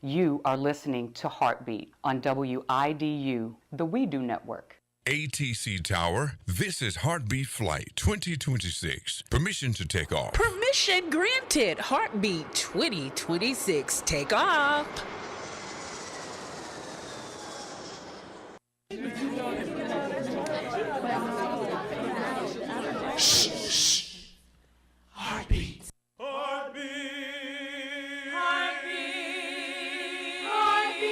You are listening to Heartbeat on WIDU, the We Do Network. ATC Tower, this is Heartbeat Flight 2026. Permission to take off. Permission granted. Heartbeat 2026. Take off. Shh, shh. Heartbeat. Heartbeat. Heartbeat. Heartbeat.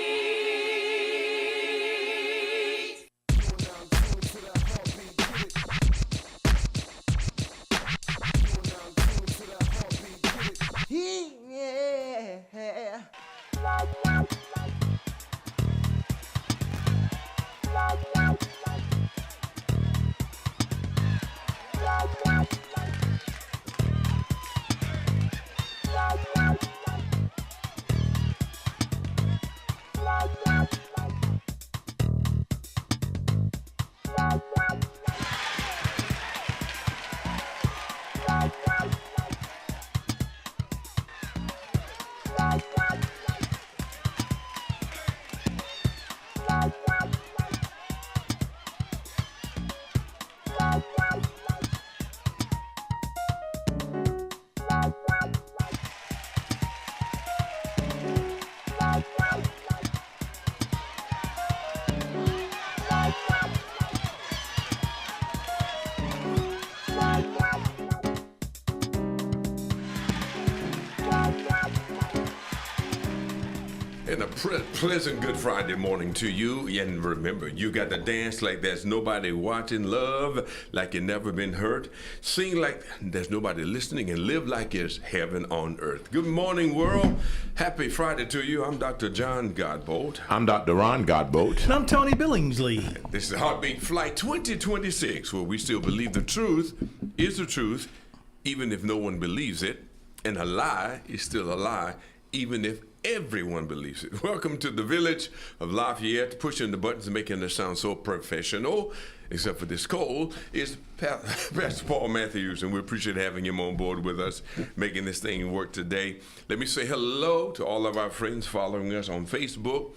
Yeah. And a pleasant Good Friday morning to you. And remember, you got to dance like there's nobody watching, love like you never been hurt, sing like there's nobody listening, and live like it's heaven on earth. Good morning, world. Happy Friday to you. I'm Dr. John Godbolt. I'm Dr. Ron Godbolt. And I'm Tony Billingsley. This is Heartbeat Flight 2026, where we still believe the truth is the truth, even if no one believes it, and a lie is still a lie, even if everyone believes it. Welcome to the village of Lafayette, pushing the buttons and making it sound so professional, except for this cold, is Pastor Paul Matthews, and we appreciate having him on board with us, making this thing work today. Let me say hello to all of our friends following us on Facebook.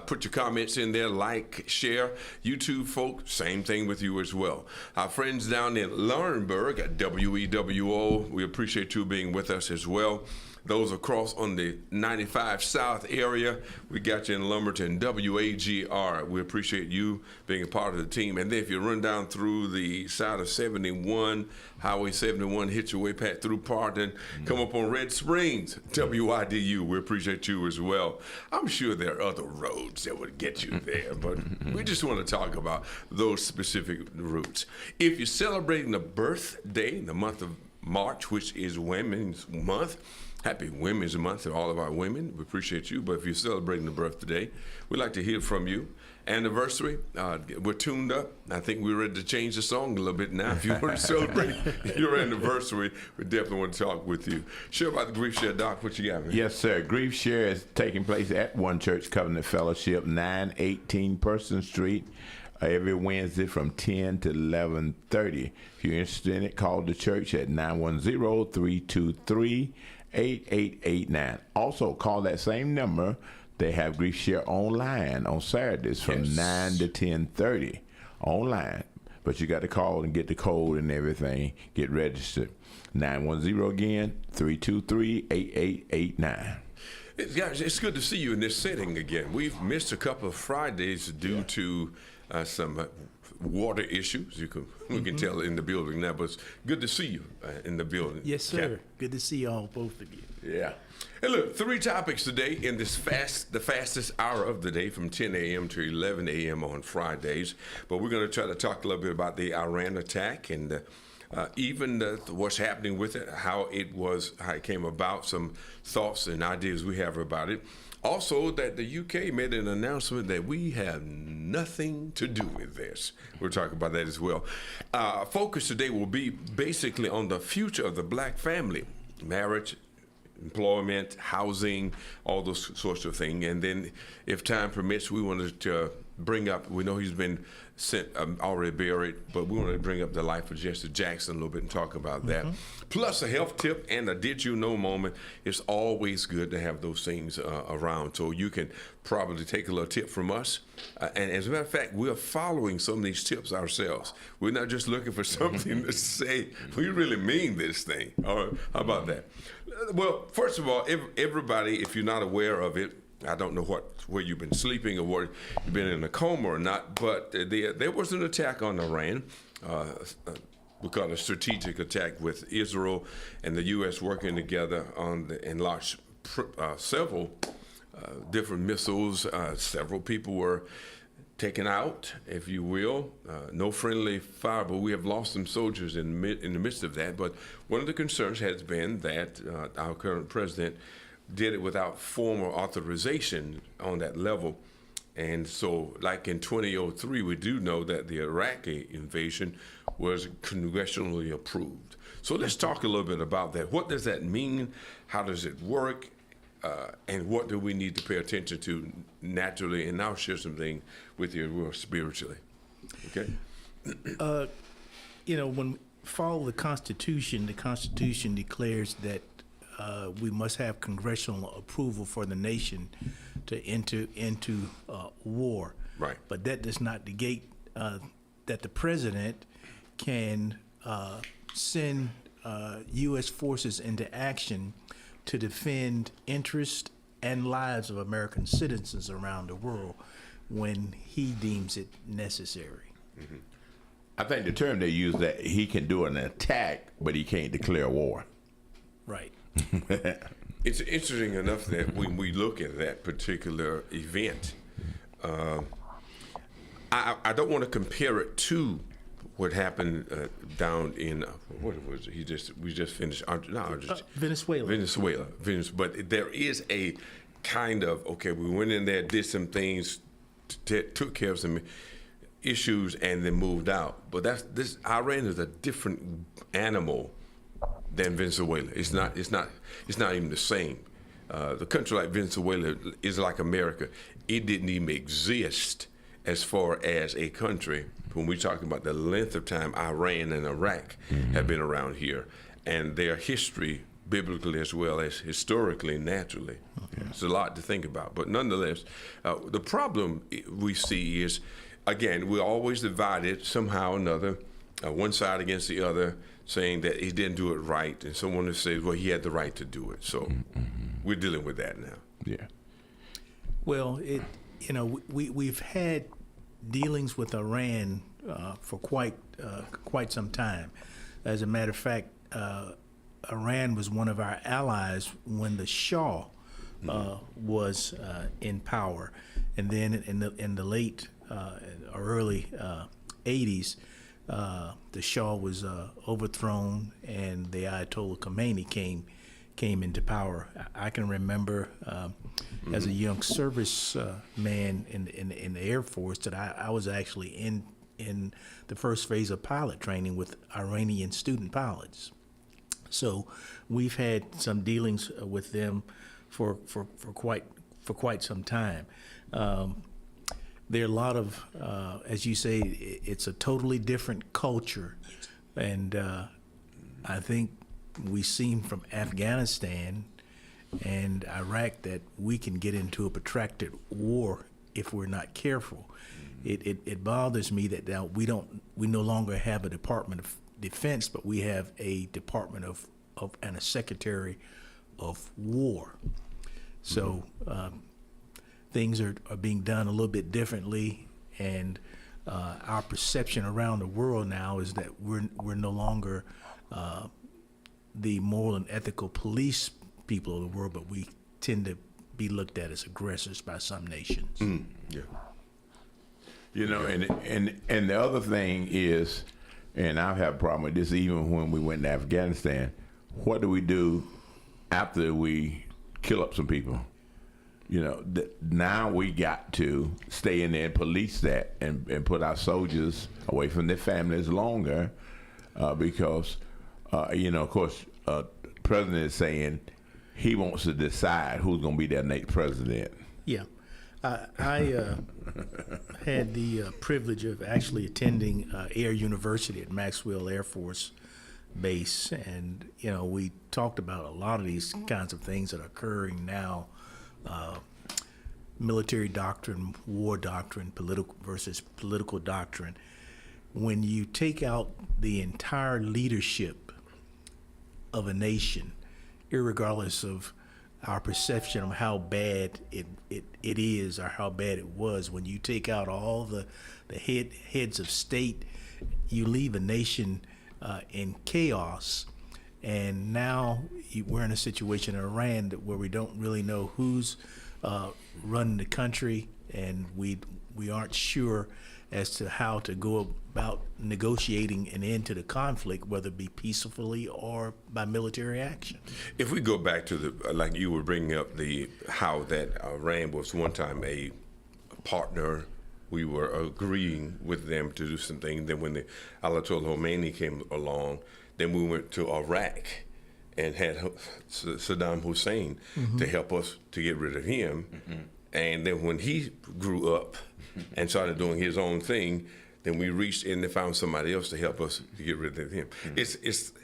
Put your comments in there, like, share. YouTube folk, same thing with you as well. Our friends down in Laurinburg at WEWO, we appreciate you being with us as well. Those across on the 95 South area, we got you in Lumberton, WAGR. We appreciate you being a part of the team. And then if you run down through the side of 71, Highway 71, hit your way back through Parton, come up on Red Springs, WIDU. We appreciate you as well. I'm sure there are other roads that would get you there, but we just want to talk about those specific routes. If you're celebrating a birthday in the month of March, which is Women's Month, happy Women's Month to all of our women. We appreciate you. But if you're celebrating the birthday, we'd like to hear from you. Anniversary, we're tuned up. I think we're ready to change the song a little bit now. If you want to celebrate your anniversary, we definitely want to talk with you. Share about the Grief Share, Doc. What you got, man? Yes, sir. Grief Share is taking place at One Church Covenant Fellowship, 918 Person Street, every Wednesday from 10 to 11:30. If you're interested in it, call the church at 910-323-8889. Also, call that same number. They have Grief Share online on Saturdays from 9 to 10:30 online. But you got to call and get the code and everything. Get registered. 910 again, 323-8889. Guys, it's good to see you in this setting again. We've missed a couple of Fridays due to some water issues. We can tell in the building now, but it's good to see you in the building. Yes, sir. Good to see all, both of you. Yeah. Hey, look, 3 topics today in this the fastest hour of the day from 10 a.m. to 11 a.m. on Fridays. But we're going to try to talk a little bit about the Iran attack and even what's happening with it, how it came about, some thoughts and ideas we have about it. Also, that the UK made an announcement that we have nothing to do with this. We'll talk about that as well. Focus today will be basically on the future of the black family, marriage, employment, housing, all those sorts of things. And then, if time permits, we wanted to bring up, we know he's been sent, already buried, but we want to bring up the life of Jesse Jackson a little bit and talk about that. Plus a health tip and a did you know moment. It's always good to have those things around, so you can probably take a little tip from us. And as a matter of fact, we're following some of these tips ourselves. We're not just looking for something to say. We really mean this thing. All right, how about that? Well, first of all, everybody, if you're not aware of it, I don't know where you've been sleeping or where you've been in a coma or not, but there was an attack on Iran. We call it a strategic attack with Israel and the U.S. working together and launched several different missiles. Several people were taken out, if you will. No friendly fire, but we have lost some soldiers in the midst of that. But one of the concerns has been that our current president did it without formal authorization on that level. And so, like in 2003, we do know that the Iraqi invasion was congressionally approved. So let's talk a little bit about that. What does that mean? How does it work? And what do we need to pay attention to naturally? And I'll share some things with you spiritually. Okay? When we follow the Constitution declares that we must have congressional approval for the nation to enter into war. Right. But that does not negate that the president can send U.S. forces into action to defend interests and lives of American citizens around the world when he deems it necessary. Mm-hmm. I think the term they use that he can do an attack, but he can't declare war. Right. It's interesting enough that when we look at that particular event, I don't want to compare it to what happened down in what was it? We just finished Venezuela. But there is a kind of we went in there, did some things, took care of some issues, and then moved out. But Iran is a different animal than Venezuela. It's not even the same. The country like Venezuela is like America. It didn't even exist as far as a country when we talk about the length of time Iran and Iraq have been around here, and their history, biblically as well as historically, naturally. It's a lot to think about. But nonetheless, the problem we see is, again, we're always divided somehow or another, one side against the other, saying that he didn't do it right, and someone who says, well, he had the right to do it. So we're dealing with that now. Yeah. Well, we've had dealings with Iran for quite some time. As a matter of fact, Iran was one of our allies when the Shah was in power, and then in the late or early 80s, the Shah was overthrown, and the Ayatollah Khomeini came into power. I can remember as a young service man in the Air Force that I was actually in the first phase of pilot training with Iranian student pilots. So we've had some dealings with them for quite some time. There are a lot of, as you say, it's a totally different culture, and I think we've seen from Afghanistan and Iraq that we can get into a protracted war if we're not careful. It bothers me that now we no longer have a Department of Defense, but we have a Department of and a Secretary of War. So things are being done a little bit differently, and our perception around the world now is that we're no longer the moral and ethical police people of the world, but we tend to be looked at as aggressors by some nations. Yeah. And the other thing is, and I've had a problem with this even when we went to Afghanistan, what do we do after we kill up some people? Now we got to stay in there and police that and put our soldiers away from their families longer because, of course, the president is saying he wants to decide who's going to be their next president. Yeah. I had the privilege of actually attending Air University at Maxwell Air Force Base, and we talked about a lot of these kinds of things that are occurring now: military doctrine, war doctrine, political versus political doctrine. When you take out the entire leadership of a nation, irregardless of our perception of how bad it is or how bad it was, when you take out all the heads of state, you leave a nation in chaos. And now we're in a situation in Iran where we don't really know who's running the country, and we aren't sure as to how to go about negotiating an end to the conflict, whether it be peacefully or by military action. If we go back to the, like you were bringing up how that Iran was one time a partner, we were agreeing with them to do something. Then when the Ayatollah Khomeini came along, then we went to Iraq and had Saddam Hussein to help us to get rid of him. And then when he grew up and started doing his own thing, then we reached in and found somebody else to help us to get rid of him. It's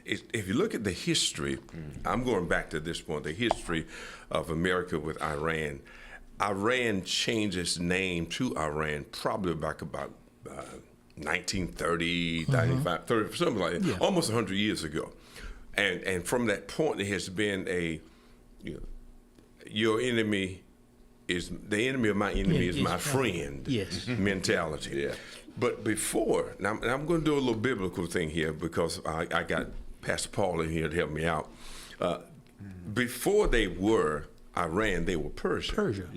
if you look at the history, I'm going back to this point, the history of America with Iran. Iran changed its name to Iran probably back about 1930, 95, 30, something like that, almost 100 years ago. And from that point, there has been your enemy is the enemy of my enemy is my friend mentality. But before, now I'm going to do a little biblical thing here because I got Pastor Paul in here to help me out. Before they were Iran, they were Persia.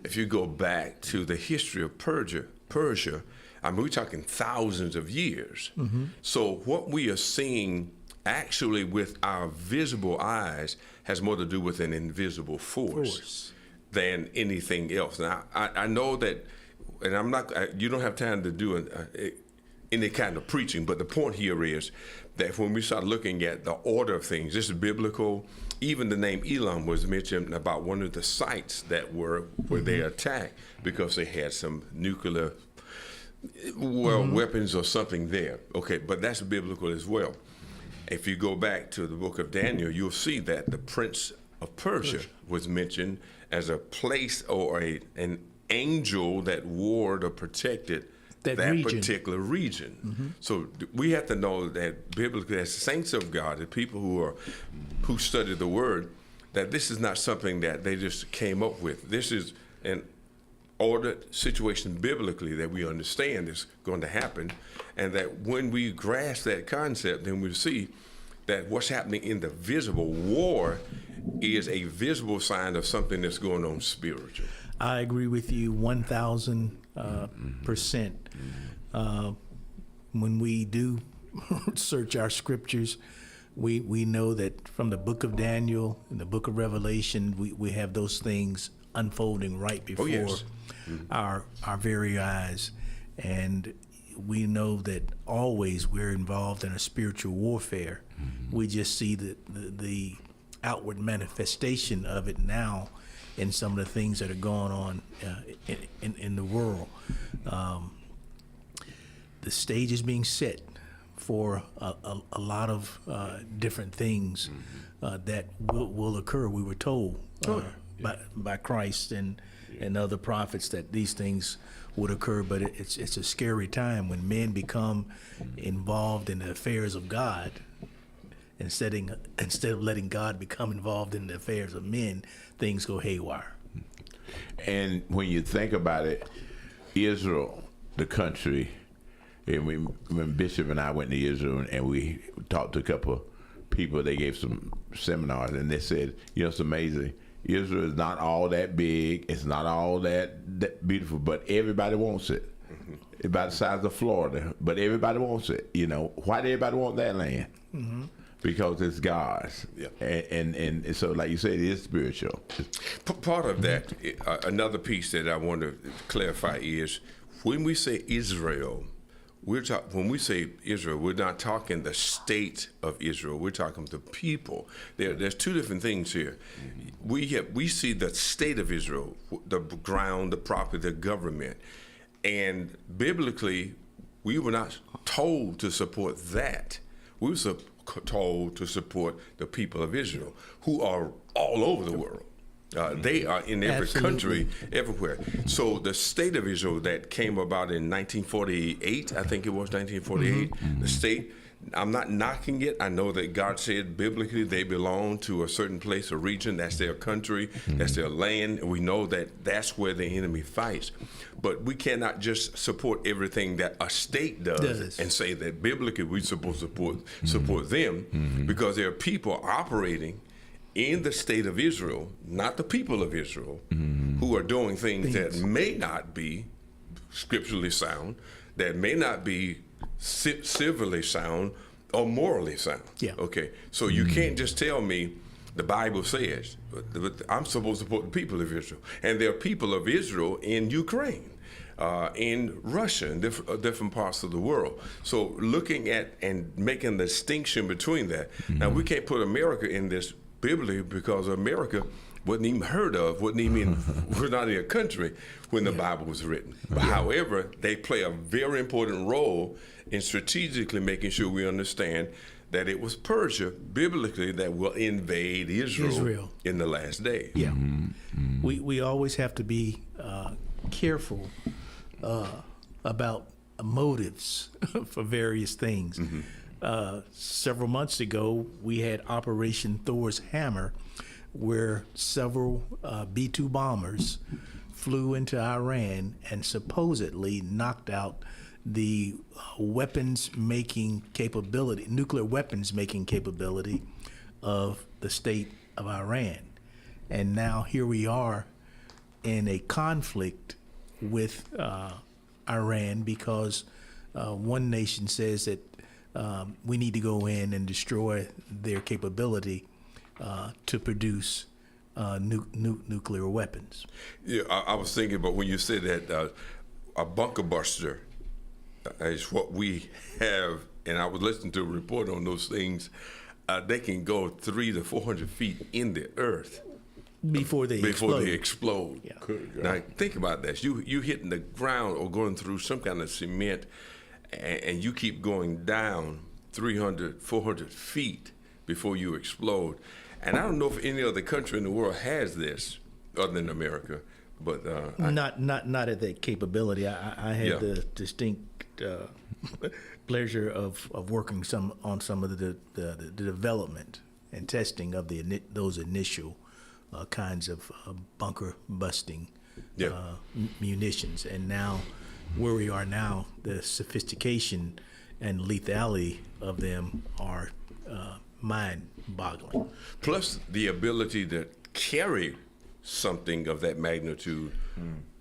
If you go back to the history of Persia, I mean, we're talking thousands of years. So what we are seeing actually with our visible eyes has more to do with an invisible force than anything else. Now, I know that, and I'm not, you don't have time to do any kind of preaching, but the point here is that when we start looking at the order of things, this is biblical. Even the name Elam was mentioned about one of the sites that were where they attacked because they had some nuclear, weapons or something there. Okay, but that's biblical as well. If you go back to the book of Daniel, you'll see that the prince of Persia was mentioned as a place or an angel that warred or protected that particular region. So we have to know that biblically, as saints of God, the people who study the Word, that this is not something that they just came up with. This is an ordered situation biblically that we understand is going to happen, and that when we grasp that concept, then we see that what's happening in the visible war is a visible sign of something that's going on spiritual. I agree with you 1,000%. When we do search our scriptures, we know that from the book of Daniel and the book of Revelation, we have those things unfolding right before our very eyes. And we know that always we're involved in a spiritual warfare. We just see the outward manifestation of it now in some of the things that are going on in the world. The stage is being set for a lot of different things that will occur. We were told by Christ and other prophets that these things would occur, but it's a scary time when men become involved in the affairs of God instead of letting God become involved in the affairs of men. Things go haywire. And when you think about it, Israel, the country, and when Bishop and I went to Israel and we talked to a couple of people, they gave some seminars, and they said, it's amazing. Israel is not all that big. It's not all that beautiful, but everybody wants it. About the size of Florida, but everybody wants it. Why do everybody want that land? Because it's God's. And so, like you said, it is spiritual. Part of that, another piece that I want to clarify is when we say Israel, when we say Israel, we're not talking the state of Israel. We're talking the people. There's two different things here. We see the state of Israel, the ground, the property, the government, and biblically, we were not told to support that. We were told to support the people of Israel, who are all over the world. They are in every country, everywhere. So the state of Israel that came about in 1948, I think it was 1948, the state, I'm not knocking it. I know that God said biblically they belong to a certain place, a region. That's their country, that's their land. And we know that that's where the enemy fights. But we cannot just support everything that a state does and say that biblically we're supposed to support them, because there are people operating in the state of Israel, not the people of Israel, who are doing things that may not be scripturally sound, that may not be civilly sound or morally sound. Yeah. Okay. So you can't just tell me the Bible says, but I'm supposed to support the people of Israel. And there are people of Israel in Ukraine, in Russia, in different parts of the world. So looking at and making the distinction between that. Now, we can't put America in this biblically, because America wasn't even heard of, we're not in a country when the Bible was written. But however, they play a very important role in strategically making sure we understand that it was Persia, biblically, that will invade Israel in the last days. Yeah. We always have to be careful about motives for various things. Several months ago, we had Operation Thor's Hammer, where several B-2 bombers flew into Iran and supposedly knocked out the weapons-making capability, nuclear weapons-making capability of the state of Iran. And now here we are in a conflict with Iran, because one nation says that we need to go in and destroy their capability to produce nuclear weapons. Yeah, I was thinking about when you said that a bunker buster is what we have, and I was listening to a report on those things. They can go 300 to 400 feet in the earth before they explode. Yeah. Now think about that. You hitting the ground or going through some kind of cement, and you keep going down 300, 400 feet before you explode. And I don't know if any other country in the world has this other than America, but not at that capability. I had the distinct pleasure of working on some of the development and testing of those initial kinds of bunker busting munitions. And now, where we are now, the sophistication and lethality of them are mind-boggling. Plus the ability to carry something of that magnitude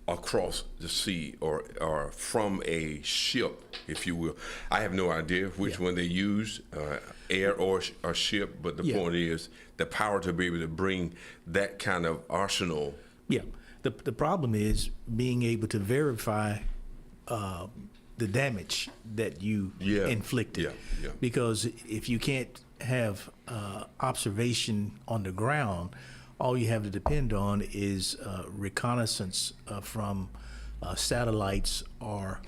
across the sea or from a ship, if you will. I have no idea which one they use, air or ship, but the point is the power to be able to bring that kind of arsenal. Yeah. The problem is being able to verify the damage that you inflicted. Because if you can't have observation on the ground, all you have to depend on is reconnaissance from satellites or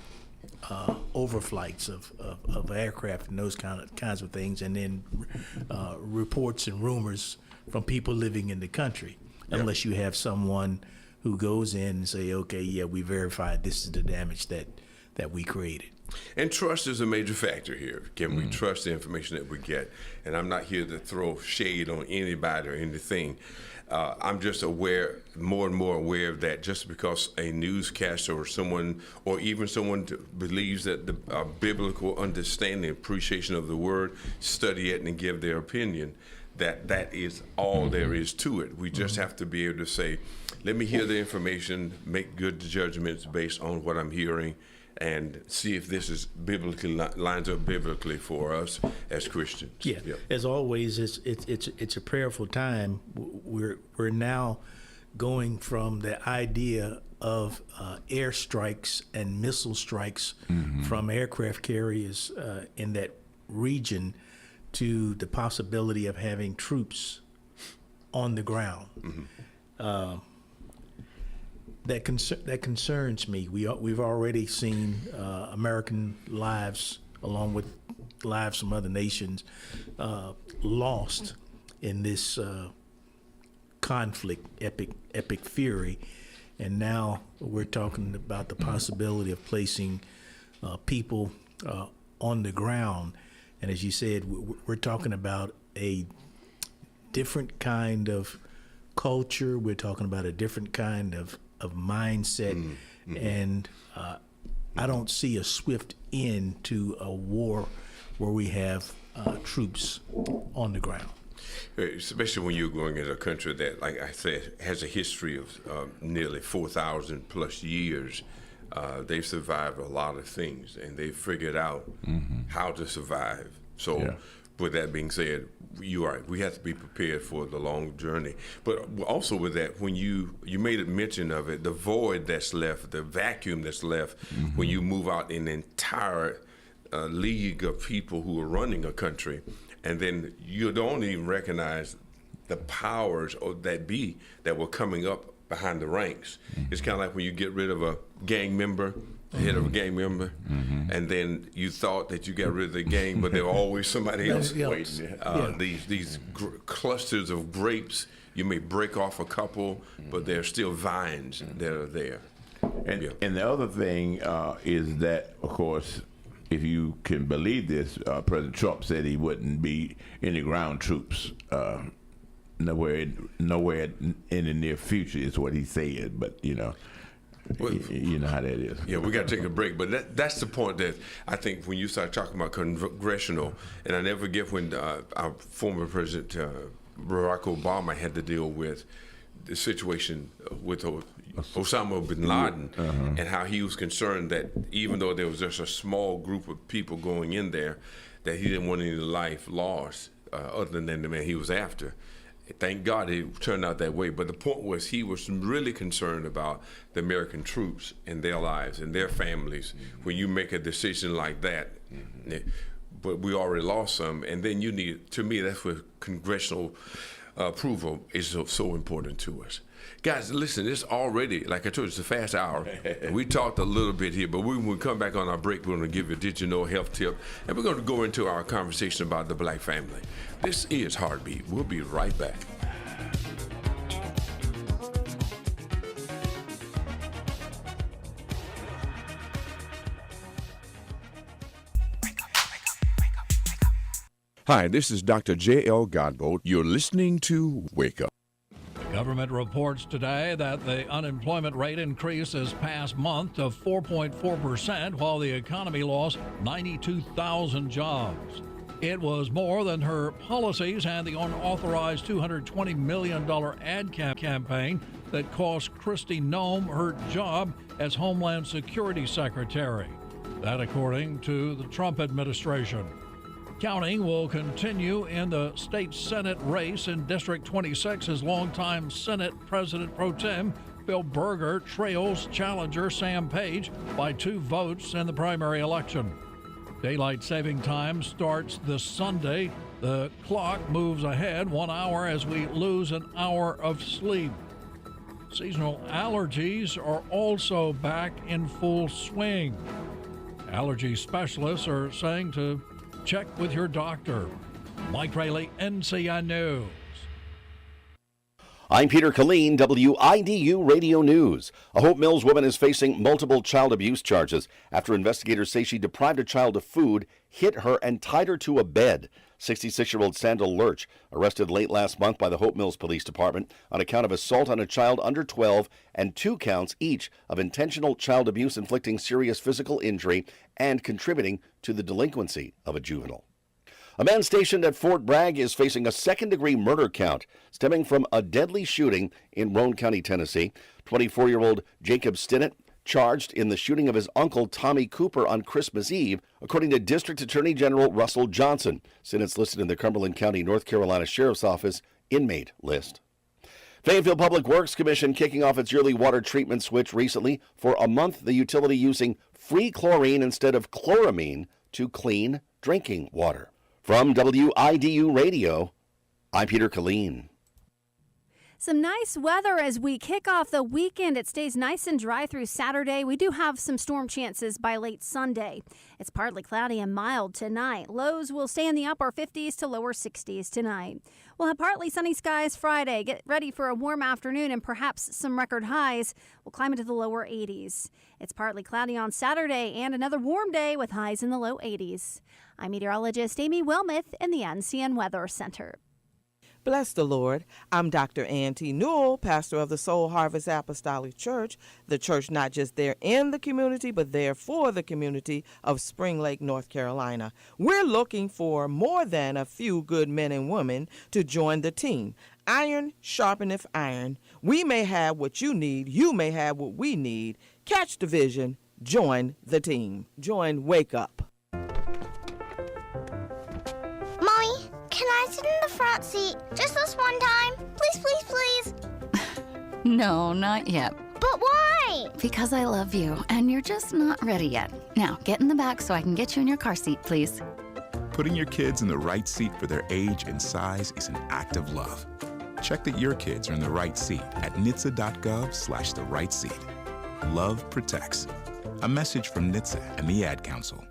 overflights of aircraft and those kinds of things, and then reports and rumors from people living in the country, unless you have someone who goes in and say, okay, yeah, we verified this is the damage that we created. And trust is a major factor here. Can we trust the information that we get? And I'm not here to throw shade on anybody or anything. I'm just more and more aware of that. Just because a newscaster or someone, or even someone believes that the biblical understanding, appreciation of the word, study it and give their opinion, that is all there is to it. We just have to be able to say, let me hear the information, make good judgments based on what I'm hearing, and see if this is biblically lines up biblically for us as Christians. Yeah. As always, it's a prayerful time. We're now going from the idea of airstrikes and missile strikes from aircraft carriers in that region to the possibility of having troops on the ground. That concerns me. We've already seen American lives, along with lives from other nations, lost in this conflict, epic fury, and now we're talking about the possibility of placing people on the ground. And as you said, we're talking about a different kind of culture. We're talking about a different kind of mindset, and I don't see a swift end to a war where we have troops on the ground. Especially when you're going into a country that, like I said, has a history of nearly 4,000 plus years. They've survived a lot of things, and they've figured out how to survive. So, with that being said, you're right. We have to be prepared for the long journey. But also with that, when you made a mention of it, the void that's left, the vacuum that's left when you move out an entire league of people who are running a country, and then you don't even recognize the powers that were coming up behind the ranks. It's kind of like when you get rid of a gang member, the head of a gang member, and then you thought that you got rid of the gang, but there was always somebody else waiting. These clusters of grapes, you may break off a couple, but there are still vines that are there. And the other thing is that, of course, if you can believe this, President Trump said he wouldn't be any ground troops nowhere in the near future is what he said. But you know how that is. Yeah, we got to take a break, but that's the point that I think when you start talking about congressional, and I never forget when our former president Barack Obama had to deal with the situation with Osama bin Laden, and how he was concerned that even though there was just a small group of people going in there, that he didn't want any life lost other than the man he was after. Thank God it turned out that way. But the point was he was really concerned about the American troops and their lives and their families when you make a decision like that. But we already lost some. And then you need, to me, that's where congressional approval is so important to us. Guys, listen, it's already, like I told you, it's a fast hour. We talked a little bit here, but when we come back on our break, we're going to give you a Did You Know health tip, and we're going to go into our conversation about the black family. This is Heartbeat. We'll be right back. Hi, this is Dr. J.L. Godbolt. You're listening to Wake Up. Government reports today that the unemployment rate increased this past month to 4.4%, while the economy lost 92,000 jobs. It was more than her policies and the unauthorized $220 million ad campaign that cost Kristi Noem her job as Homeland Security Secretary. That according to the Trump administration. Counting will continue in the state Senate race in District 26 as longtime Senate President Pro Tem Bill Berger trails challenger Sam Page by 2 votes in the primary election. Daylight saving time starts this Sunday. The clock moves ahead 1 hour as we lose an hour of sleep. Seasonal allergies are also back in full swing. Allergy specialists are saying to check with your doctor. Mike Rayleigh, NCI News. I'm Peter Killeen, WIDU Radio News. A Hope Mills woman is facing multiple child abuse charges after investigators say she deprived a child of food, hit her, and tied her to a bed. 66-year-old Sandal Lurch, arrested late last month by the Hope Mills Police Department on account of assault on a child under 12 and 2 counts each of intentional child abuse inflicting serious physical injury and contributing to the delinquency of a juvenile. A man stationed at Fort Bragg is facing a second-degree murder count stemming from a deadly shooting in Roane County, Tennessee. 24-year-old Jacob Stinnett charged in the shooting of his uncle Tommy Cooper on Christmas Eve, according to District Attorney General Russell Johnson. Sinnett's listed in the Cumberland County, North Carolina Sheriff's Office inmate list. Fayetteville Public Works Commission kicking off its yearly water treatment switch recently. For a month, the utility using free chlorine instead of chloramine to clean drinking water. From WIDU Radio, I'm Peter Killeen. Some nice weather as we kick off the weekend. It stays nice and dry through Saturday. We do have some storm chances by late Sunday. It's partly cloudy and mild tonight. Lows will stay in the upper 50s to lower 60s tonight. We'll have partly sunny skies Friday. Get ready for a warm afternoon and perhaps some record highs. We'll climb into the lower 80s. It's partly cloudy on Saturday and another warm day with highs in the low 80s. I'm meteorologist Amy Wilmoth in the NCN Weather Center. Bless the Lord. I'm Dr. Ann T. Newell, pastor of the Soul Harvest Apostolic Church, the church not just there in the community, but there for the community of Spring Lake, North Carolina. We're looking for more than a few good men and women to join the team. Iron sharpeneth iron. We may have what you need. You may have what we need. Catch the vision. Join the team. Join Wake Up. Mommy, can I sit in the front seat just this one time? Please, please, please. No, not yet. But why? Because I love you, and you're just not ready yet. Now, get in the back so I can get you in your car seat, please. Putting your kids in the right seat for their age and size is an act of love. Check that your kids are in the right seat at NHTSA.gov/the right seat. Love protects. A message from NHTSA and the Ad Council.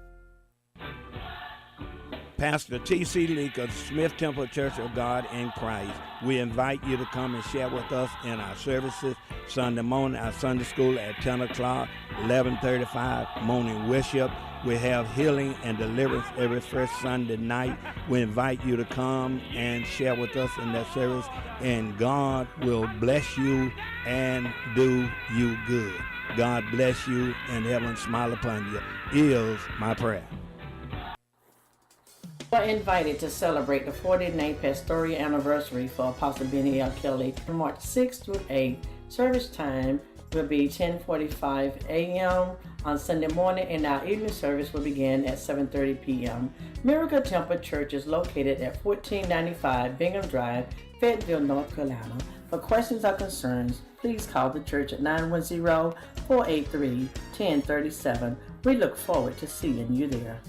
Pastor T.C. Leak of Smith Temple Church of God in Christ. We invite you to come and share with us in our services Sunday morning, our Sunday school at 10 o'clock, 11:35 morning worship. We have healing and deliverance every first Sunday night. We invite you to come and share with us in that service, and God will bless you and do you good. God bless you and heaven smile upon you is my prayer. We are invited to celebrate the 49th pastoral anniversary for Apostle Benny L. Kelly from March 6th through 8th. Service time will be 10:45 a.m. on Sunday morning, and our evening service will begin at 7:30 p.m. Miracle Temple Church is located at 1495 Bingham Drive, Fayetteville, North Carolina. For questions or concerns, please call the church at 910-483-1037. We look forward to seeing you there.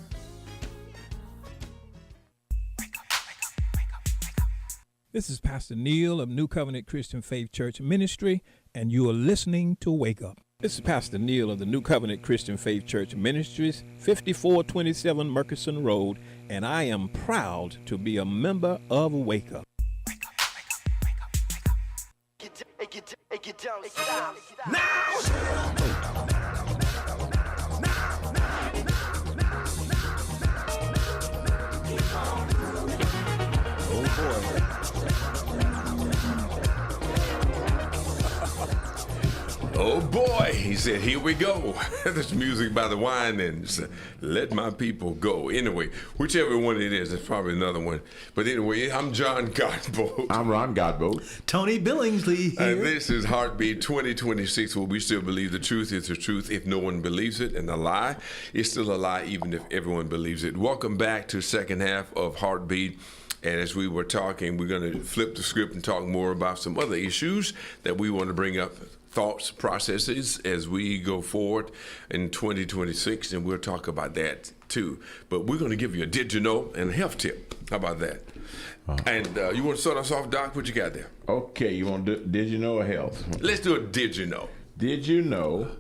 This is Pastor Neil of New Covenant Christian Faith Church Ministry, and you are listening to Wake Up. This is Pastor Neil of the New Covenant Christian Faith Church Ministries, 5427 Murchison Road, and I am proud to be a member of Wake Up. Oh boy, he said, here we go. This music by the Winans. Let my people go. Anyway, whichever one it is, it's probably another one. But anyway, I'm John Godbolt. I'm Ron Godbolt. Tony Billingsley here. And this is Heartbeat 2026, where we still believe the truth is the truth if no one believes it, and the lie is still a lie even if everyone believes it. Welcome back to second half of Heartbeat. And as we were talking, we're going to flip the script and talk more about some other issues that we want to bring up, thoughts, processes as we go forward in 2026, and we'll talk about that too. But we're going to give you a did you know and a health tip. How about that? And you want to start us off, Doc? What you got there? Okay, you want to do did you know or health? Let's do a did you know. Did you know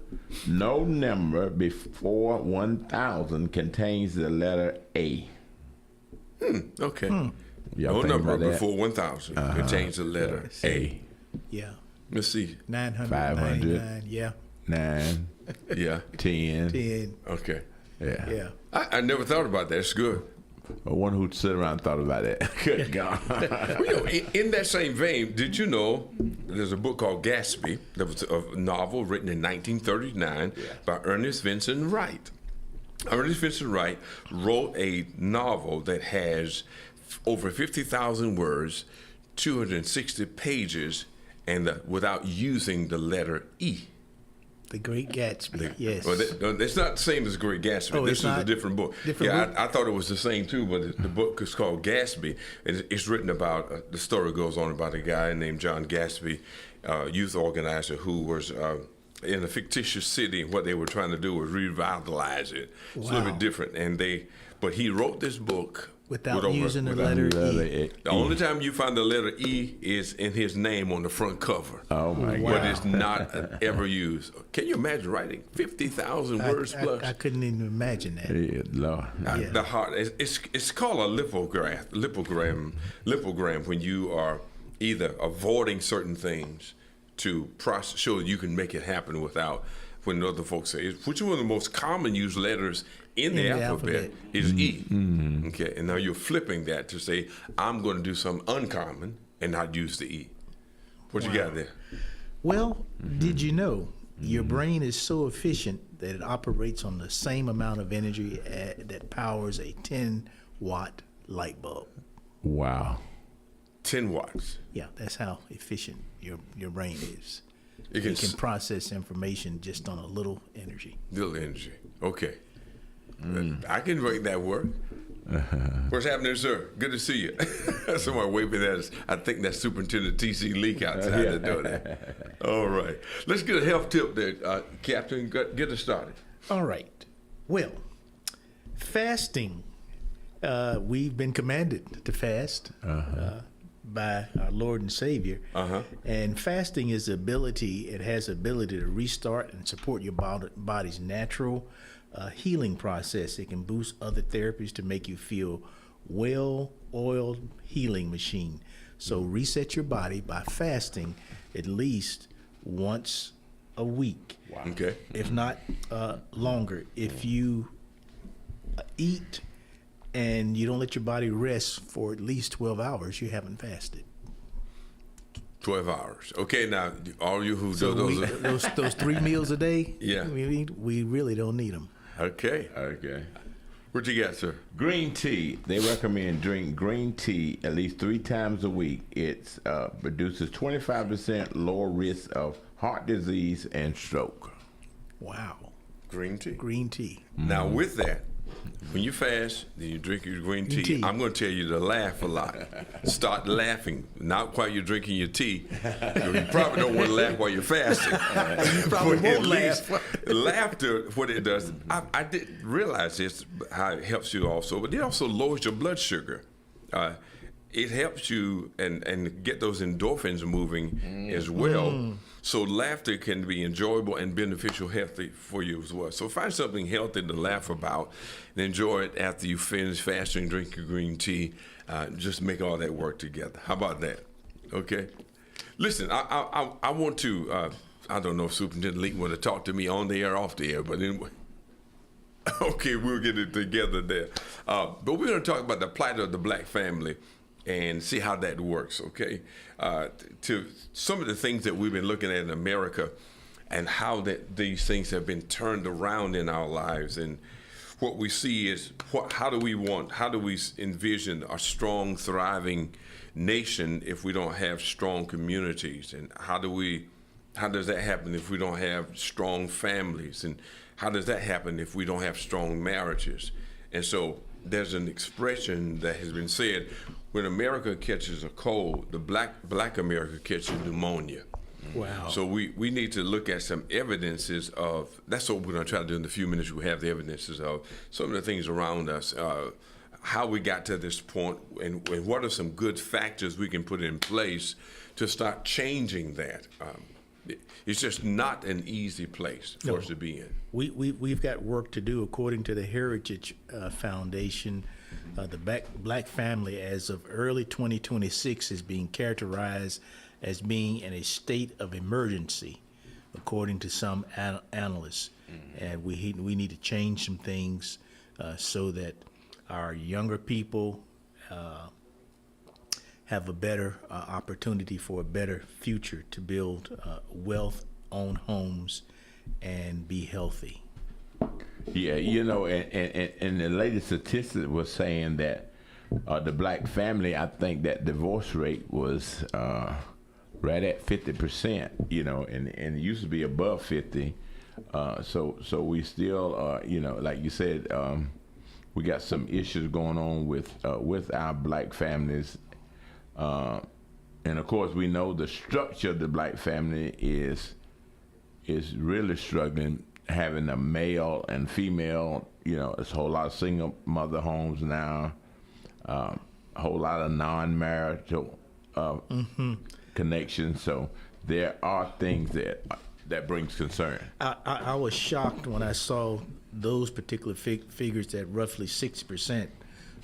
no number before 1,000 contains the letter A? Okay. Y'all No think number about that? before 1,000 contains the letter A. Yeah. Let's see. 999. Yeah. 9. Yeah. 10. 10. Okay. Yeah. Yeah. I never thought about that. It's good. One who sit around and thought about that. Good God. Well, you know, in that same vein, did you know there's a book called Gatsby that was a novel written in 1939 by Ernest Vincent Wright. Ernest Vincent Wright wrote a novel that has over 50,000 words, 260 pages, and without using the letter E. The Great Gatsby, yes. Well, it's not the same as Great Gatsby. Oh, This it's is a not? different book. Different book? I thought it was the same too, but the book is called Gatsby. And it's written about, the story goes on about a guy named John Gatsby, youth organizer who was in a fictitious city. What they were trying to do was revitalize it. It's a little bit different. But he wrote this book without using the letter E. The only time you find the letter E is in his name on the front cover. Oh my God! But it's not ever used. Can you imagine writing 50,000 words plus? I couldn't even imagine that. Yeah, Lord. The heart. It's called a lipogram when you are either avoiding certain things to show you can make it happen without. When other folks say, which one of the most common used letters in the alphabet is E. Okay, and now you're flipping that to say, I'm going to do something uncommon and not use the E. What you got there? Well, did you know your brain is so efficient that it operates on the same amount of energy that powers a 10-watt light bulb? Wow. 10 watts. Yeah, that's how efficient your brain is. It can process information just on a little energy. Little energy. Okay. I can make that work. What's happening, sir? Good to see you. Somebody waving at us. I think that's Superintendent T.C. Leak outside the door there. All right. Let's get a health tip there, Captain. Get us started. All right. Well, fasting. We've been commanded to fast. By our Lord and Savior. And fasting is it has ability to restart and support your body's natural healing process. It can boost other therapies to make you feel well-oiled healing machine. So reset your body by fasting at least once a week. Wow. Okay. If not longer. If you eat and you don't let your body rest for at least 12 hours, you haven't fasted. 12 hours. Okay, now, all you who So do those 3 meals a day, Yeah. we really don't need them. Okay. What you got, sir? Green tea. They recommend drink green tea at least 3 times a week. It produces 25% lower risk of heart disease and stroke. Wow. Green tea? Green tea. Now, with that, when you fast, then you drink your green tea. I'm going to tell you to laugh a lot. Start laughing. Not while you're drinking your tea. You probably don't want to laugh while you're fasting. You probably But won't at laugh. least laughter, what it does, I didn't realize this, how it helps you also, but it also lowers your blood sugar. It helps you and get those endorphins moving as well. So laughter can be enjoyable and beneficial, healthy for you as well. So find something healthy to laugh about and enjoy it after you finish fasting, drink your green tea. Just make all that work together. How about that? Okay. Listen, I want to, I don't know if Superintendent Leak want to talk to me on the air, off the air, but anyway. Okay, we'll get it together there. But we're going to talk about the plight of the black family and see how that works, okay? To some of the things that we've been looking at in America and how that these things have been turned around in our lives. And what we see is how do we envision a strong, thriving nation if we don't have strong communities? And how does that happen if we don't have strong families? And how does that happen if we don't have strong marriages? And so there's an expression that has been said, when America catches a cold, the black America catches pneumonia. Wow. So we need to look at some evidences of, that's what we're going to try to do in the few minutes we have, the evidences of some of the things around us, how we got to this point, and what are some good factors we can put in place to start changing that. It's just not an easy place for us to be in. We've got work to do. According to the Heritage Foundation, the black family as of early 2026 is being characterized as being in a state of emergency, according to some analysts. And we need to change some things so that our younger people have a better opportunity for a better future to build wealth, own homes, and be healthy. Yeah, and the latest statistic was saying that the black family, I think that divorce rate was right at 50%, and it used to be above 50. So we still, like you said, we got some issues going on with our black families, and of course we know the structure of the black family is really struggling, having a male and female. There's a whole lot of single mother homes now, a whole lot of non-marital connections. So there are things that brings concern. I was shocked when I saw those particular figures that roughly 60%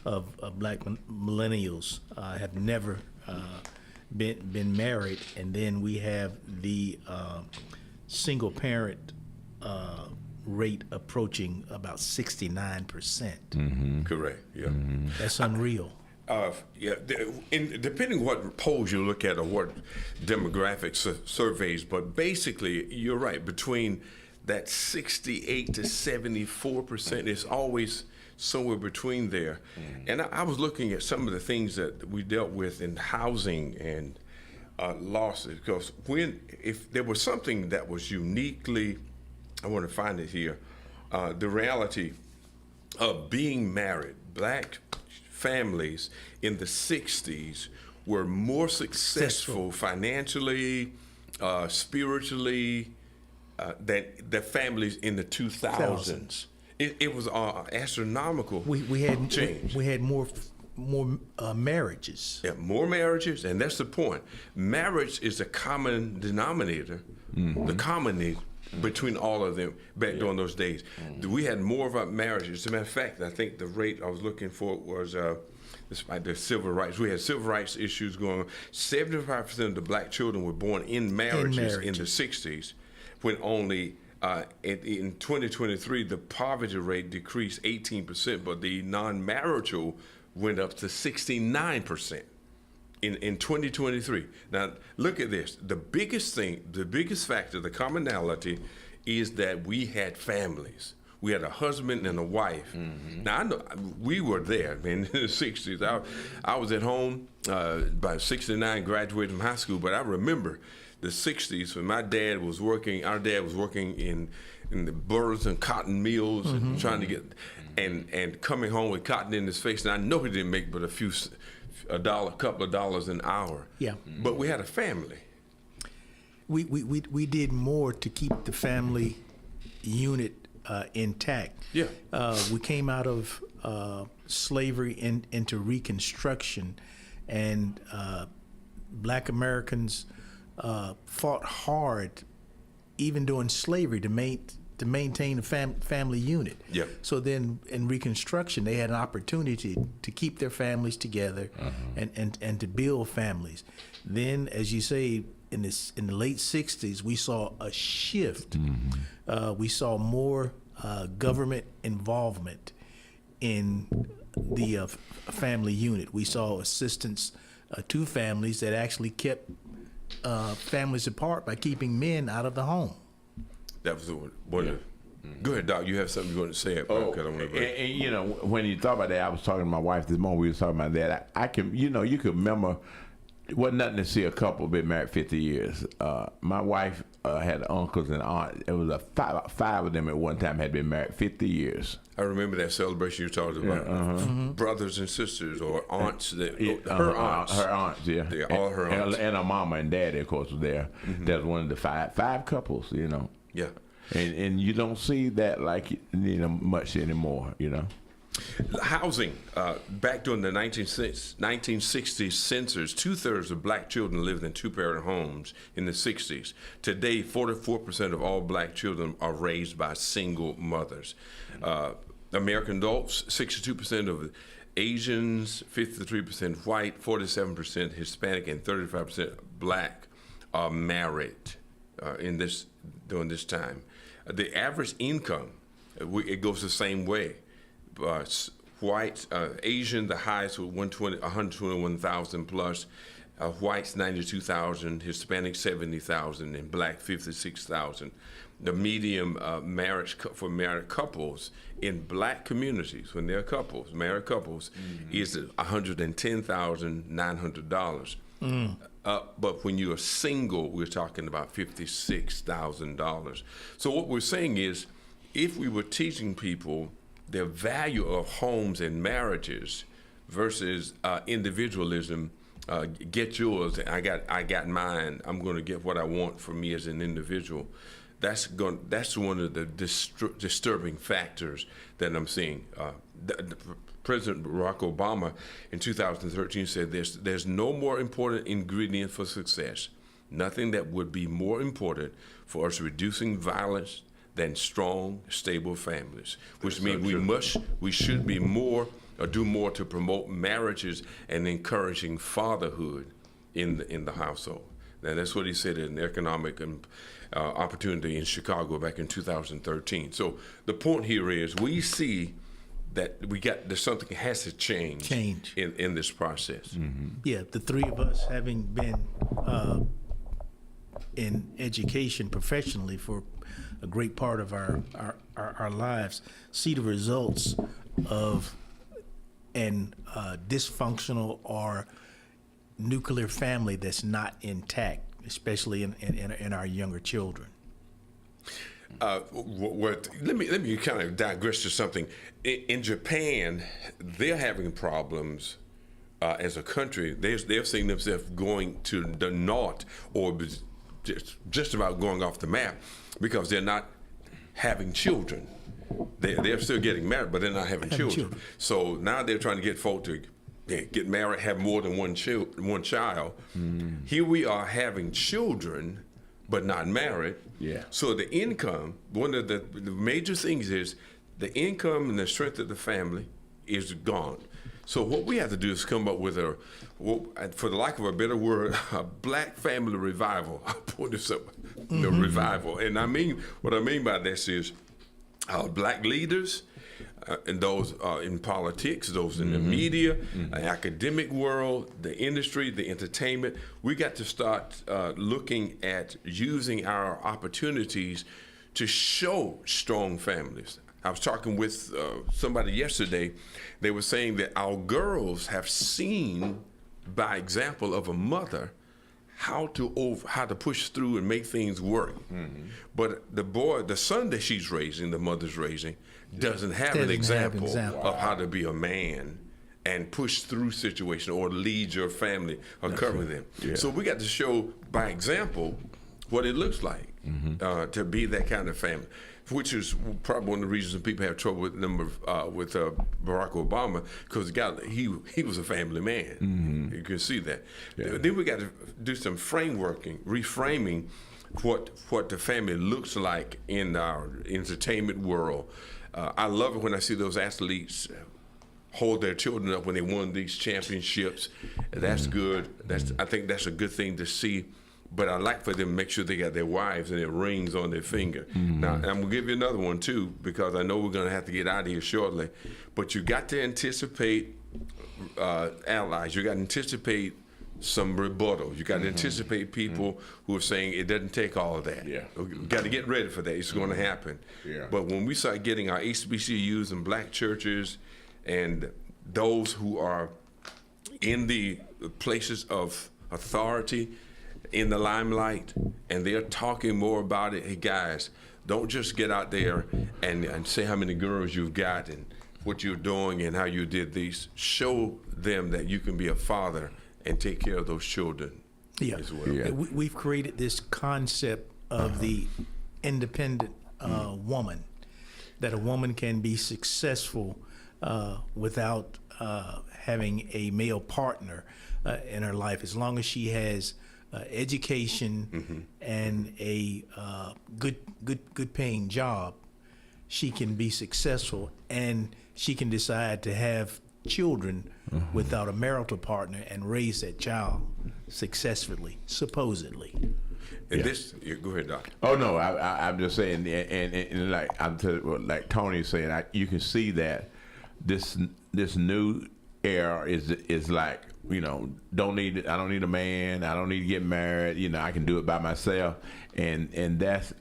of black millennials have never been married, and then we have the single parent rate approaching about 69%. Correct. Yeah. That's unreal. Depending what polls you look at or what demographic surveys, but basically you're right. Between that 68 to 74%, it's always somewhere between there. And I was looking at some of the things that we dealt with in housing and losses, because if there was something that was uniquely, I want to find it here, the reality of being married, black families in the 60s were more successful financially, spiritually, than the families in the 2000s. It was astronomical. We had change. We had more marriages. Yeah, more marriages, and that's the point. Marriage is the common denominator, the common between all of them back during those days. We had more of our marriages. As a matter of fact, I think the rate I was looking for was, despite the civil rights, we had civil rights issues going on. 75% of the black children were born in marriages in the 60s, when only in 2023, the poverty rate decreased 18%, but the non-marital went up to 69% in 2023. Now, look at this. The biggest factor, the commonality, is that we had families. We had a husband and a wife. Now, I know we were there, man, in the 60s. I was at home by 69, graduated from high school, but I remember the 60s when my dad was working. Our dad was working in the Burlington cotton mills and trying to get, and coming home with cotton in his face. And I know he didn't make but a couple of dollars an hour. Yeah. But we had a family. We did more to keep the family unit intact. Yeah. We came out of slavery into Reconstruction, and black Americans fought hard, even during slavery, to maintain a family unit. Yeah. So then in Reconstruction, they had an opportunity to keep their families together and to build families. Then, as you say, in the late 60s, we saw a shift. We saw more government involvement in the family unit. We saw assistance to families that actually kept families apart by keeping men out of the home. That was one of. Go ahead, Doc. You have something you want to say about it? And when you thought about that, I was talking to my wife this morning. We were talking about that. I can, you could remember. It wasn't nothing to see a couple been married 50 years. My wife had uncles and aunts. It was five of them at one time had been married 50 years. I remember that celebration you talked about. Brothers and sisters or aunts. Her aunts. Her aunts, yeah. All her aunts. And her mama and daddy, of course, was there. That was one of the five couples, Yeah. And you don't see that much anymore, Housing. Back during the 1960s census, 2/3 of black children lived in two-parent homes in the 60s. Today, 44% of all black children are raised by single mothers. American adults, 62% of Asians, 53% white, 47% Hispanic, and 35% black are married during this time. The average income, it goes the same way. White, Asian, the highest with 121,000 plus, whites 92,000, Hispanic 70,000, and black 56,000. The medium marriage for married couples in black communities, when they're married couples, is $110,900. But when you're single, we're talking about $56,000. So what we're saying is, if we were teaching people the value of homes and marriages versus individualism, get yours, I got mine, I'm going to get what I want for me as an individual. That's one of the disturbing factors that I'm seeing. President Barack Obama in 2013 said there's no more important ingredient for success, nothing that would be more important for us reducing violence than strong, stable families, which means we should be more or do more to promote marriages and encouraging fatherhood in the household. And that's what he said in Economic Opportunity in Chicago back in 2013. So the point here is we see that there's something that has to change in this process. Mm-hmm. Yeah, the three of us having been in education professionally for a great part of our lives, see the results of an dysfunctional or nuclear family that's not intact, especially in our younger children. Let me kind of digress to something. In Japan, they're having problems as a country. They're seeing themselves going to the north, or just about going off the map, because they're not having children. They're still getting married, but they're not having children. So now they're trying to get folk to get married, have more than one child. Mm. Here we are having children, but not married. Yeah. So the income, one of the major things is the income and the strength of the family is gone. So what we have to do is come up with for the lack of a better word, a black family revival. I'll put this up, revival. And what I mean by this is black leaders, and those in politics, those in the media, academic world, the industry, the entertainment. We got to start looking at using our opportunities to show strong families. I was talking with somebody yesterday. They were saying that our girls have seen, by example of a mother, how to push through and make things work. Mm-hmm. But the son that she's raising, the mother's raising, doesn't have an example of how to be a man and push through situations or lead your family or cover them. Yeah. So we got to show by example what it looks like to be that kind of family, which is probably one of the reasons people have trouble with Barack Obama, because he was a family man. Mm-hmm. You can see that. Yeah. Then we got to do some reframing what the family looks like in our entertainment world. I love it when I see those athletes hold their children up when they won these championships. That's good. I think that's a good thing to see. But I like for them to make sure they got their wives and their rings on their finger. Mm-hmm. Now, I'm going to give you another one, too, because I know we're going to have to get out of here shortly. But you got to anticipate allies. You got to anticipate some rebuttal. You got to anticipate people who are saying it doesn't take all of that. Yeah. You got to get ready for that. It's going to happen. Yeah. But when we start getting our HBCUs and black churches and those who are in the places of authority, in the limelight, and they're talking more about it. Hey guys, don't just get out there and say how many girls you've got and what you're doing and how you did these. Show them that you can be a father and take care of those children as well. Yeah. We've created this concept of the independent woman, that a woman can be successful without having a male partner in her life, as long as she has education and a good paying job. She can be successful, and she can decide to have children without a marital partner and raise that child successfully, supposedly. And go ahead, Doc. Oh no, I'm just saying, and like Tony's saying, you can see that this new era is like I don't need a man. I don't need to get married. I can do it by myself. And that's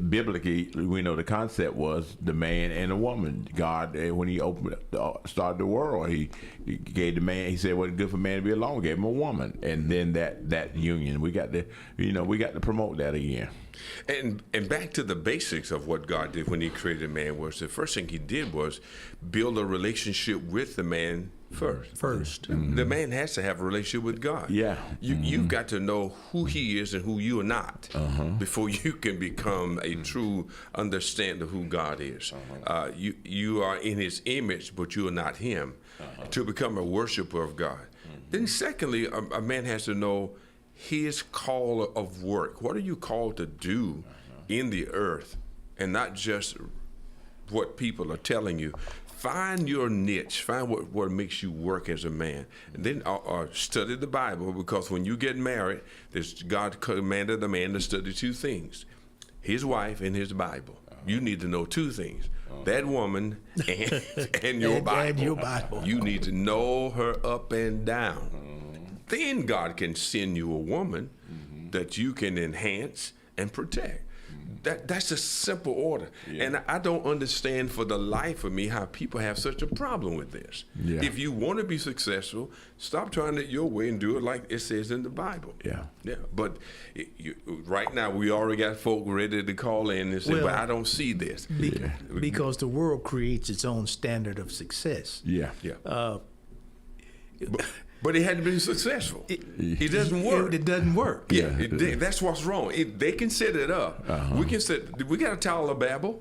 biblically, we know the concept was the man and the woman. God, when he started the world, he gave the man, he said, well, it's good for man to be alone, gave him a woman. And then that union, we got to promote that again. And back to the basics of what God did when he created man was the first thing he did was build a relationship with the man first. Mm-hmm. The man has to have a relationship with God. Yeah. You've got to know who he is and who you are not before you can become a true understanding of who God is. You are in his image, but you are not him. To become a worshiper of God. Then secondly, a man has to know his call of work. What are you called to do in the earth, and not just what people are telling you? Find your niche. Find what makes you work as a man. And then study the Bible, because when you get married, God commanded the man to study two things: his wife and his Bible. You need to know two things: that woman and your Bible. And your Bible. You need to know her up and down. Then God can send you a woman that you can enhance and protect. That's a simple order. Yeah. And I don't understand for the life of me how people have such a problem with this. Yeah. If you want to be successful, stop trying it your way and do it like it says in the Bible. Yeah. But right now, we already got folk ready to call in and say, but I don't see this. Because the world creates its own standard of success. Yeah. But it hadn't been successful. It doesn't work. It doesn't work. That's what's wrong. They can set it up. We got a Tower of Babel.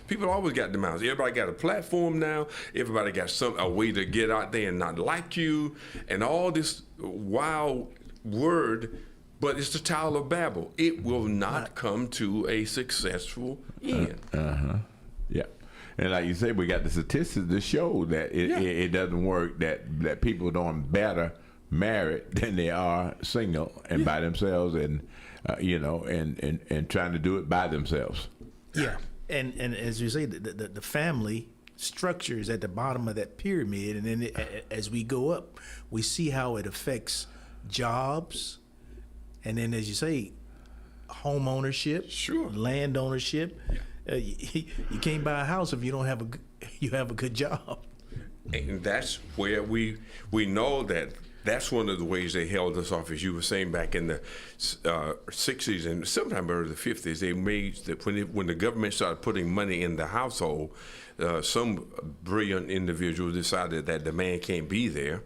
People always got demands. Everybody got a platform now. Everybody got a way to get out there and not like you, and all this wild word. But it's the Tower of Babel. It will not come to a successful end. Yeah. And like you said, we got the statistics to show that it doesn't work, that people are doing better married than they are single and by themselves, and and trying to do it by themselves. Yeah. And as you say, the family structure is at the bottom of that pyramid, and then as we go up, we see how it affects jobs, and then, as you say, home ownership, land ownership. You can't buy a house if you don't have a good job. And that's where we know that's one of the ways they held us off, as you were saying, back in the 60s and sometime early the 50s. They made that when the government started putting money in the household, some brilliant individuals decided that the man can't be there.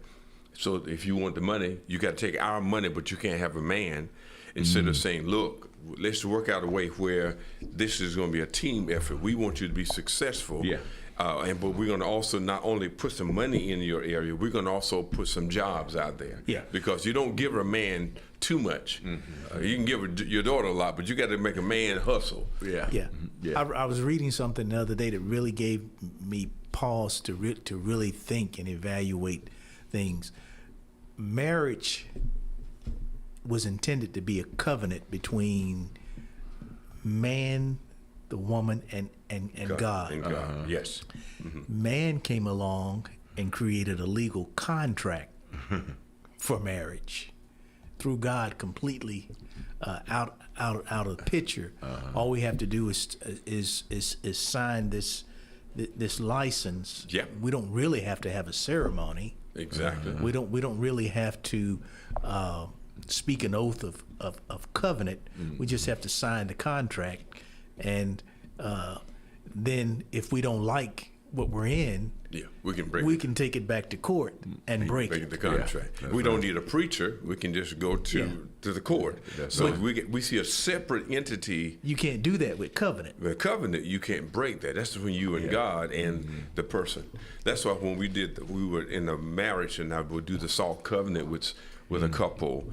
So if you want the money, you got to take our money, but you can't have a man. Instead of saying, look, let's work out a way where this is going to be a team effort. We want you to be successful. Yeah. But we're going to also not only put some money in your area, we're going to also put some jobs out there. Yeah. Because you don't give a man too much. You can give your daughter a lot, but you got to make a man hustle. Yeah. I was reading something the other day that really gave me pause to really think and evaluate things. Marriage was intended to be a covenant between man, the woman, and God. And God. Yes. Man came along and created a legal contract for marriage. Threw God completely out of the picture. All we have to do is sign this license. Yeah. We don't really have to have a ceremony. Exactly. We don't really have to speak an oath of covenant. We just have to sign the contract, and then if we don't like what we're in, we can take it back to court and break the contract. Yeah, we don't need a preacher. We can just go to the court. So we see a separate entity. You can't do that with covenant. With covenant, you can't break that. That's when you and God and the person. That's why when we were in a marriage, and I would do the salt covenant with a couple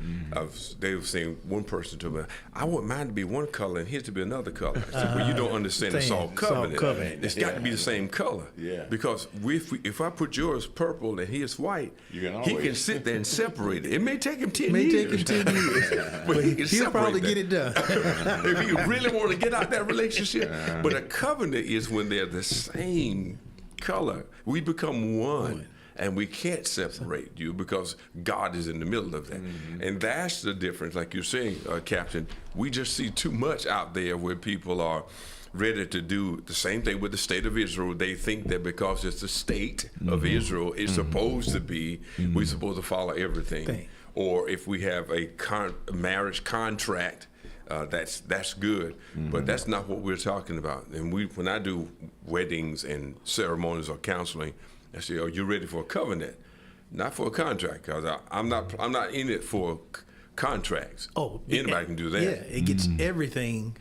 they were saying, one person to me, I want mine to be one color and his to be another color. I said, well, you don't understand the salt covenant. It's got to be the same color. Yeah. Because if I put yours purple and his white, he can sit there and separate it. It may take him 10 years. But he'll probably get it done. If you really want to get out that relationship. But a covenant is when they're the same color. We become one. and we can't separate you because God is in the middle of that. And that's the difference, like you're saying, Captain. We just see too much out there where people are ready to do the same thing with the state of Israel. They think that because it's the state of Israel, it's supposed to be, we're supposed to follow everything. Or if we have a marriage contract, that's good. But that's not what we're talking about. And when I do weddings and ceremonies or counseling, I say, "Are you ready for a covenant?" Not for a contract, because I'm not in it for contracts. Anybody can do that. Yeah, it gets everything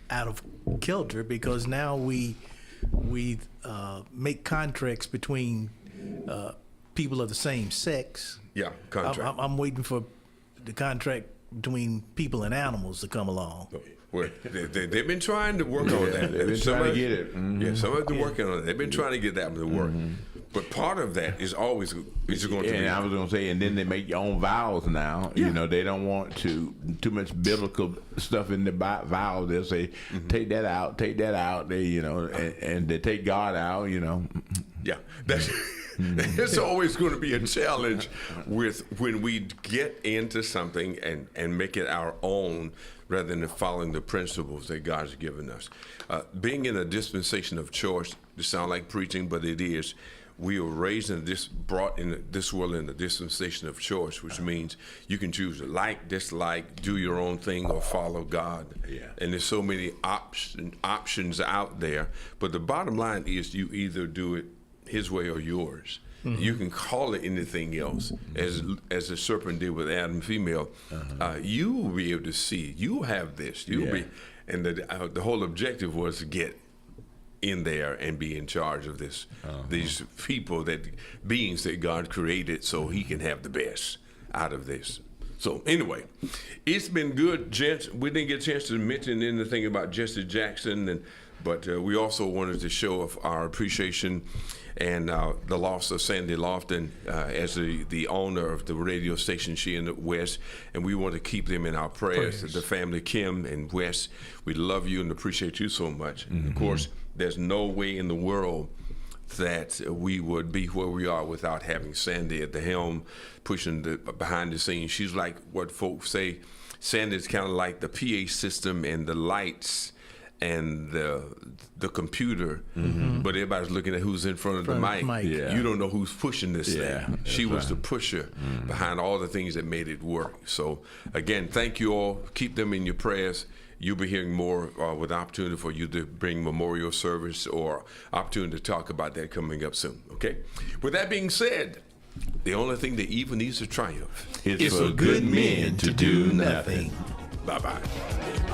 out of kilter, because now we make contracts between people of the same sex. Yeah, contract. I'm waiting for the contract between people and animals to come along. Well, they've been trying to work on that. They've been trying to get it. Yeah, some of them working on it. They've been trying to get that to work. But part of that is always going to be. And I was going to say, and then they make your own vows now. You know, they don't want too much biblical stuff in the vows. They'll say, take that out, take that out. They, you know, and they take God out. You know. Yeah, that's. It's always going to be a challenge with when we get into something and make it our own rather than following the principles that God's given us. Being in a dispensation of choice, it sounds like preaching, but it is. We are raised in brought in this world in the dispensation of choice, which means you can choose to like, dislike, do your own thing, or follow God. Yeah. And there's so many options out there. But the bottom line is you either do it His way or yours. You can call it anything else, as the serpent did with Adam and female. You will be able to see. You have this. You'll be, and the whole objective was to get in there and be in charge of this. These people, beings that God created, so He can have the best out of this. So anyway, it's been good, gents. We didn't get a chance to mention anything about Jesse Jackson, but we also wanted to show our appreciation and the loss of Sandy Lofton as the owner of the radio station, she in the West, and we want to keep them in our prayers. The family, Kim and Wes, we love you and appreciate you so much. And of course, there's no way in the world that we would be where we are without having Sandy at the helm, pushing behind the scenes. She's like what folks say, Sandy's kind of like the PA system and the lights and the computer, but everybody's looking at who's in front of the mic. Yeah. You don't know who's pushing this Yeah, thing. She was right. the pusher behind all the things that made it work. So again, thank you all. Keep them in your prayers. You'll be hearing more with opportunity for you to bring memorial service or opportunity to talk about that coming up soon. Okay. With that being said, the only thing that evil needs to triumph is for good men to do nothing. Bye-bye.